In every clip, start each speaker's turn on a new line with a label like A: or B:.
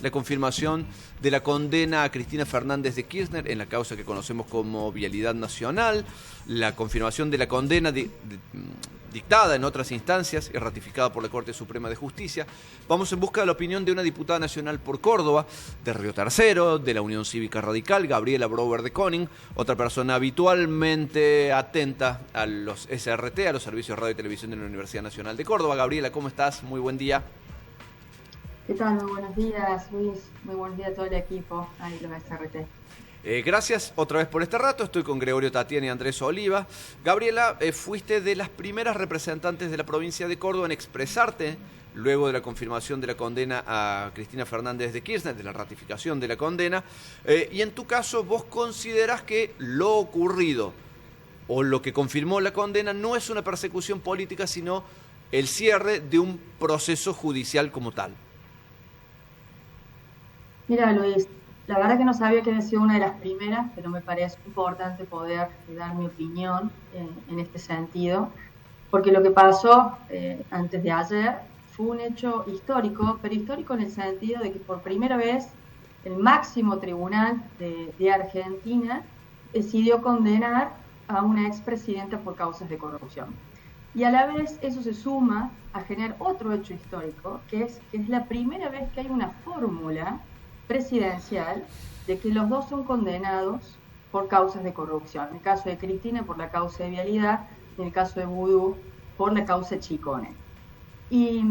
A: la confirmación de la condena a Cristina Fernández de Kirchner en la causa que conocemos como Vialidad Nacional, la confirmación de la condena dictada en otras instancias y ratificada por la Corte Suprema de Justicia. Vamos en busca de la opinión de una diputada nacional por Córdoba, de Río Tercero, de la Unión Cívica Radical, Gabriela Brower de Koning, otra persona habitualmente atenta a los SRT, a los servicios de radio y televisión de la Universidad Nacional de Córdoba. Gabriela, ¿cómo estás? Muy buen día.
B: ¿Qué tal? Muy buenos días, Luis. Muy buenos días a todo el equipo, ahí los SRT.
A: Gracias otra vez por este rato. Estoy con Gregorio Tatiana y Andrés Oliva. Gabriela, fuiste de las primeras representantes de la provincia de Córdoba en expresarte luego de la confirmación de la condena a Cristina Fernández de Kirchner, de la ratificación de la condena. Y en tu caso, vos considerás que lo ocurrido o lo que confirmó la condena no es una persecución política, sino el cierre de un proceso judicial como tal.
B: Mira, Luis, la verdad que no sabía que había sido una de las primeras, pero me parece importante poder dar mi opinión en este sentido, porque lo que pasó antes de ayer fue un hecho histórico, pero histórico en el sentido de que por primera vez el máximo tribunal de Argentina decidió condenar a una expresidenta por causas de corrupción. Y a la vez eso se suma a generar otro hecho histórico, que es la primera vez que hay una fórmula presidencial de que los dos son condenados por causas de corrupción. En el caso de Cristina por la causa de Vialidad, en el caso de Vudú por la causa Chicone. Y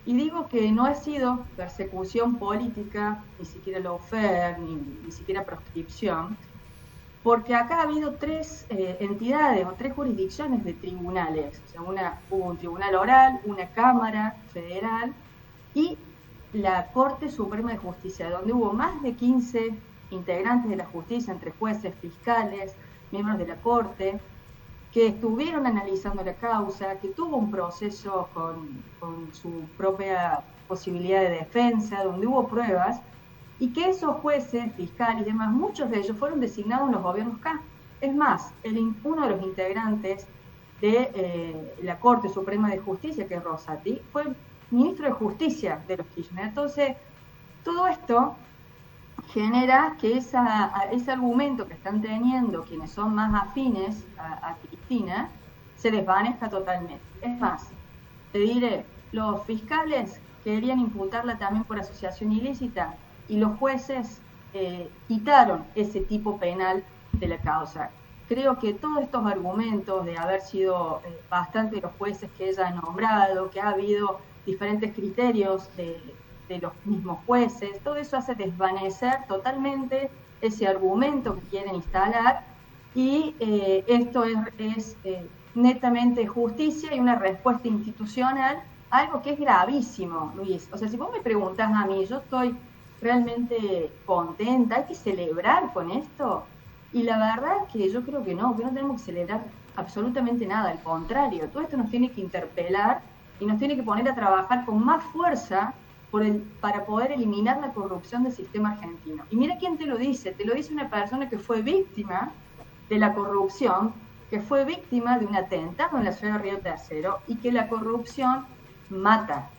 B: digo que no ha sido persecución política, ni siquiera lawfare, ni siquiera proscripción, porque acá ha habido tres entidades o tres jurisdicciones de tribunales. O sea, hubo un tribunal oral, una Cámara Federal y la Corte Suprema de Justicia, donde hubo más de 15 integrantes de la justicia, entre jueces, fiscales, miembros de la Corte, que estuvieron analizando la causa, que tuvo un proceso con su propia posibilidad de defensa, donde hubo pruebas, y que esos jueces, fiscales y demás, muchos de ellos fueron designados en los gobiernos K. Es más, uno de los integrantes de la Corte Suprema de Justicia, que es Rosati, fue ministro de Justicia de los Kirchner. Entonces, todo esto genera que ese argumento que están teniendo quienes son más afines a Cristina se desvanezca totalmente. Es más, te diré, los fiscales querían imputarla también por asociación ilícita y los jueces quitaron ese tipo penal de la causa. Creo que todos estos argumentos de haber sido bastante los jueces que ella ha nombrado, que ha habido diferentes criterios de los mismos jueces, todo eso hace desvanecer totalmente ese argumento que quieren instalar y esto es netamente justicia y una respuesta institucional, algo que es gravísimo, Luis. O sea, si vos me preguntás a mí, yo estoy realmente contenta, hay que celebrar con esto, y la verdad es que yo creo que no tenemos que celebrar absolutamente nada, al contrario, todo esto nos tiene que interpelar y nos tiene que poner a trabajar con más fuerza para poder eliminar la corrupción del sistema argentino. Y mira quién te lo dice una persona que fue víctima de la corrupción, que fue víctima de un atentado en la ciudad de Río Tercero y que la corrupción mata.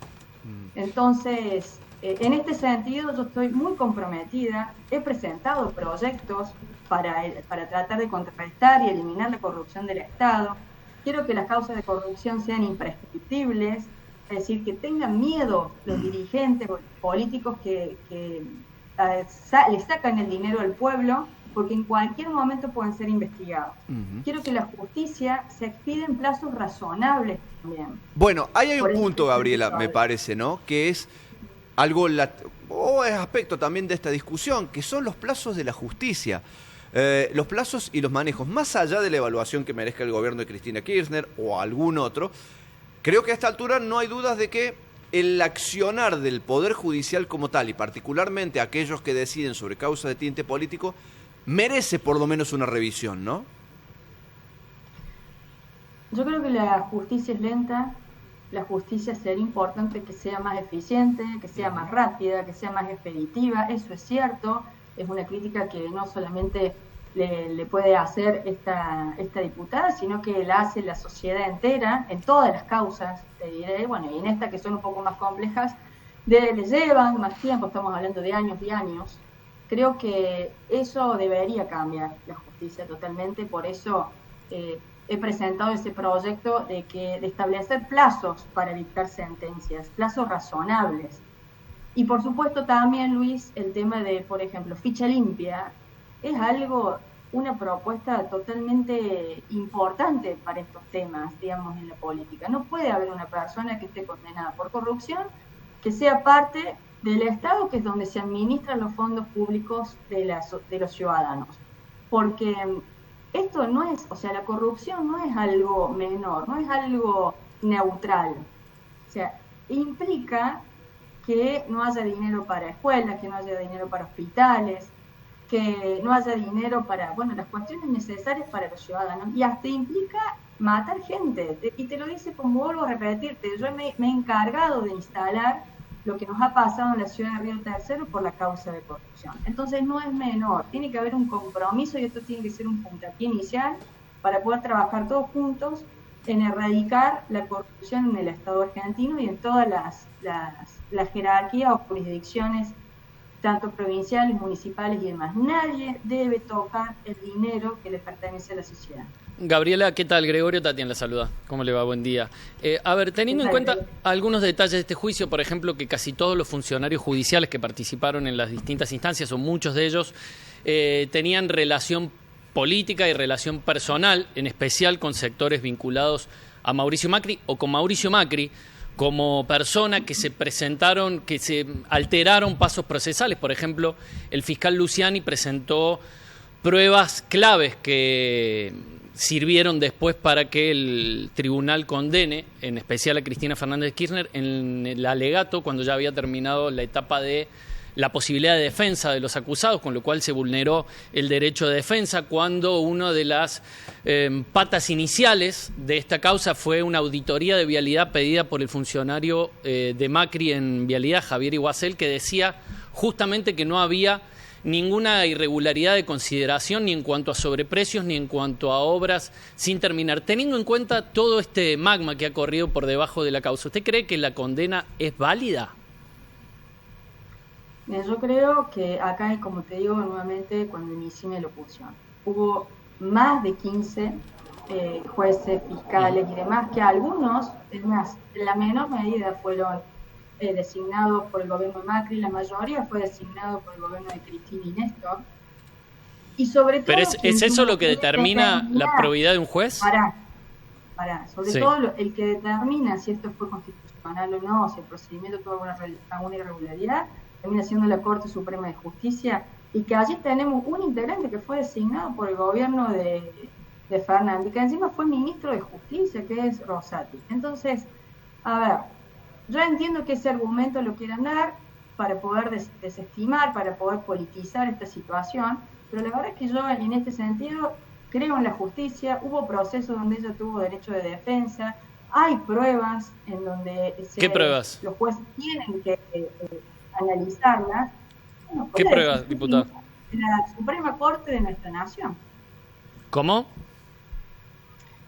B: Entonces, en este sentido yo estoy muy comprometida, he presentado proyectos para tratar de contrarrestar y eliminar la corrupción del Estado. Quiero que las causas de corrupción sean imprescriptibles, es decir, que tengan miedo los dirigentes políticos que le sacan el dinero al pueblo, porque en cualquier momento pueden ser investigados. Quiero que la justicia se expida en plazos razonables también.
A: Bueno, ahí hay un punto, Gabriela, me parece, ¿no? Que es algo, o es aspecto también de esta discusión, que son los plazos de la justicia. Los plazos y los manejos, más allá de la evaluación que merezca el gobierno de Cristina Kirchner o algún otro, creo que a esta altura no hay dudas de que el accionar del Poder Judicial como tal, y particularmente aquellos que deciden sobre causas de tinte político, merece por lo menos una revisión, ¿no?
B: Yo creo que la justicia es lenta, la justicia sería importante que sea más eficiente, que sea más rápida, que sea más expeditiva, eso es cierto, es una crítica que no solamente le puede hacer esta diputada, sino que la hace la sociedad entera, en todas las causas, te diré, bueno, y en estas que son un poco más complejas, le llevan más tiempo, estamos hablando de años y años. Creo que eso debería cambiar la justicia totalmente, por eso he presentado ese proyecto de establecer plazos para dictar sentencias, plazos razonables. Y por supuesto también, Luis, el tema de, por ejemplo, ficha limpia, es algo, una propuesta totalmente importante para estos temas, digamos, en la política. No puede haber una persona que esté condenada por corrupción que sea parte del Estado, que es donde se administran los fondos públicos de los ciudadanos. Porque esto no es, o sea, la corrupción no es algo menor, no es algo neutral. O sea, implica que no haya dinero para escuelas, que no haya dinero para hospitales, que no haya dinero para, bueno, las cuestiones necesarias para los ciudadanos. Y hasta implica matar gente. Y te lo dice, como vuelvo a repetirte, yo me he encargado de instalar lo que nos ha pasado en la ciudad de Río Tercero por la causa de corrupción. Entonces no es menor, tiene que haber un compromiso y esto tiene que ser un puntapié inicial para poder trabajar todos juntos en erradicar la corrupción en el Estado argentino y en todas las jerarquías o jurisdicciones, tanto provinciales, municipales y demás. Nadie debe tocar el dinero que le pertenece a la sociedad.
C: Gabriela, ¿qué tal? Gregorio Tatiana la saluda. ¿Cómo le va? Buen día. A ver, teniendo en cuenta algunos detalles de este juicio, por ejemplo, que casi todos los funcionarios judiciales que participaron en las distintas instancias, o muchos de ellos, tenían relación política y relación personal, en especial con sectores vinculados a Mauricio Macri o con Mauricio Macri, como persona que se presentaron, que se alteraron pasos procesales. Por ejemplo, el fiscal Luciani presentó pruebas claves que sirvieron después para que el tribunal condene, en especial a Cristina Fernández de Kirchner, en el alegato cuando ya había terminado la etapa de la posibilidad de defensa de los acusados, con lo cual se vulneró el derecho de defensa cuando una de las patas iniciales de esta causa fue una auditoría de vialidad pedida por el funcionario de Macri en vialidad, Javier Iguacel, que decía justamente que no había ninguna irregularidad de consideración ni en cuanto a sobreprecios ni en cuanto a obras sin terminar. Teniendo en cuenta todo este magma que ha corrido por debajo de la causa, ¿usted cree que la condena es válida?
B: Yo creo que acá, como te digo nuevamente, cuando inicié mi locución, hubo más de 15 jueces, fiscales y demás, que algunos, en la menor medida, fueron designados por el gobierno de Macri, la mayoría fue designado por el gobierno de Cristina y Néstor. Y sobre todo,
C: ¿pero es eso lo que determina la probidad de un juez?
B: Sobre todo el que determina si esto fue constitucional o no, si el procedimiento tuvo alguna irregularidad, termina siendo la Corte Suprema de Justicia, y que allí tenemos un integrante que fue designado por el gobierno de Fernández, que encima fue ministro de Justicia, que es Rosati. Entonces, a ver, yo entiendo que ese argumento lo quieran dar para poder desestimar, para poder politizar esta situación, pero la verdad es que yo en este sentido creo en la justicia, hubo procesos donde ella tuvo derecho de defensa, hay pruebas en donde
C: ¿qué pruebas?
B: Los jueces tienen que analizarlas. Bueno,
C: ¿qué pruebas, diputado?
B: La Suprema Corte de nuestra nación.
C: ¿Cómo?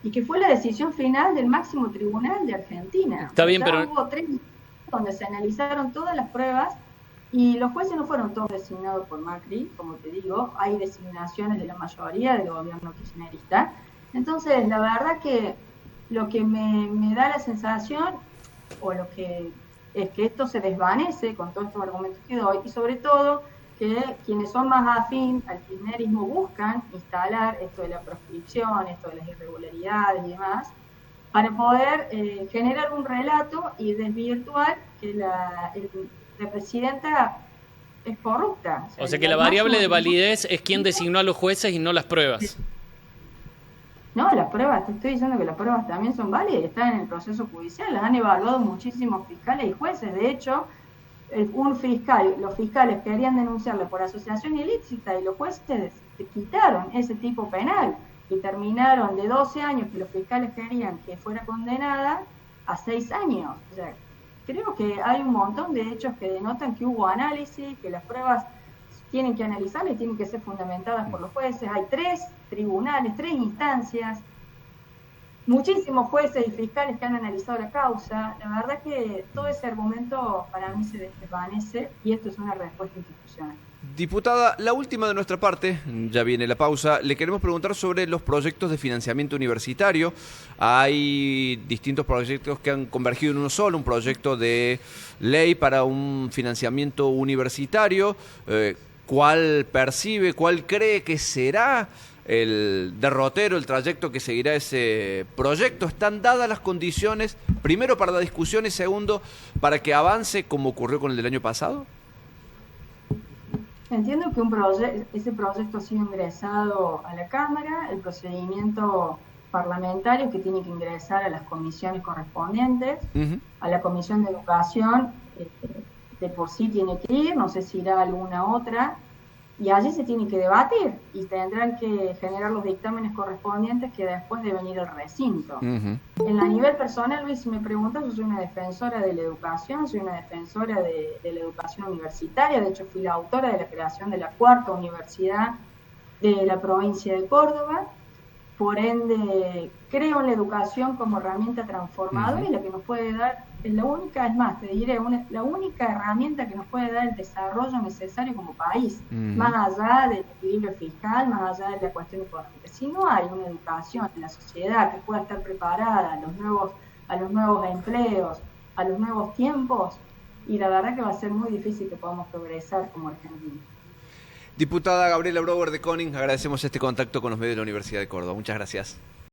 B: Y que fue la decisión final del máximo tribunal de Argentina.
C: Está bien, pero
B: hubo 3 donde se analizaron todas las pruebas y los jueces no fueron todos designados por Macri, como te digo, hay designaciones de la mayoría del gobierno kirchnerista. Entonces, la verdad que lo que me da la sensación, o lo que es que esto se desvanece con todos estos argumentos que doy, y sobre todo que quienes son más afín al kirchnerismo buscan instalar esto de la proscripción, esto de las irregularidades y demás, para poder generar un relato y desvirtuar que la presidenta es corrupta.
C: O sea que la variable de validez es quién designó a los jueces y no las pruebas.
B: No, las pruebas, te estoy diciendo que las pruebas también son válidas y están en el proceso judicial, las han evaluado muchísimos fiscales y jueces. De hecho, los fiscales querían denunciarle por asociación ilícita y los jueces quitaron ese tipo penal y terminaron de 12 años que los fiscales querían que fuera condenada a 6 años. O sea, creo que hay un montón de hechos que denotan que hubo análisis, que las pruebas tienen que analizarlas y tienen que ser fundamentadas por los jueces. Hay 3 tribunales, 3 instancias. muchísimos jueces y fiscales que han analizado la causa. La verdad que todo ese argumento para mí se desvanece y esto es una respuesta institucional.
A: Diputada, la última de nuestra parte, ya viene la pausa, le queremos preguntar sobre los proyectos de financiamiento universitario. Hay distintos proyectos que han convergido en uno solo, un proyecto de ley para un financiamiento universitario. ¿Cuál percibe, cuál cree que será el derrotero, el trayecto que seguirá ese proyecto? ¿Están dadas las condiciones, primero para la discusión y segundo para que avance como ocurrió con el del año pasado?
B: Entiendo que ese proyecto ha sido ingresado a la Cámara, el procedimiento parlamentario que tiene que ingresar a las comisiones correspondientes, a la Comisión de Educación, de por sí tiene que ir, no sé si irá a alguna otra, y allí se tiene que debatir y tendrán que generar los dictámenes correspondientes que después deben ir al recinto. En la nivel personal, Luis, si me preguntas, yo soy una defensora de la educación, soy una defensora de la educación universitaria, de hecho fui la autora de la creación de la 4ª universidad de la provincia de Córdoba. Por ende, creo en la educación como herramienta transformadora y la que nos puede dar, es la única, es más, te diré, la única herramienta que nos puede dar el desarrollo necesario como país, más allá del equilibrio fiscal, más allá de la cuestión económica. Si no hay una educación en la sociedad que pueda estar preparada a los nuevos empleos, a los nuevos tiempos, y la verdad que va a ser muy difícil que podamos progresar como Argentina.
A: Diputada Gabriela Brouwer de Koning, agradecemos este contacto con los medios de la Universidad de Córdoba. Muchas gracias.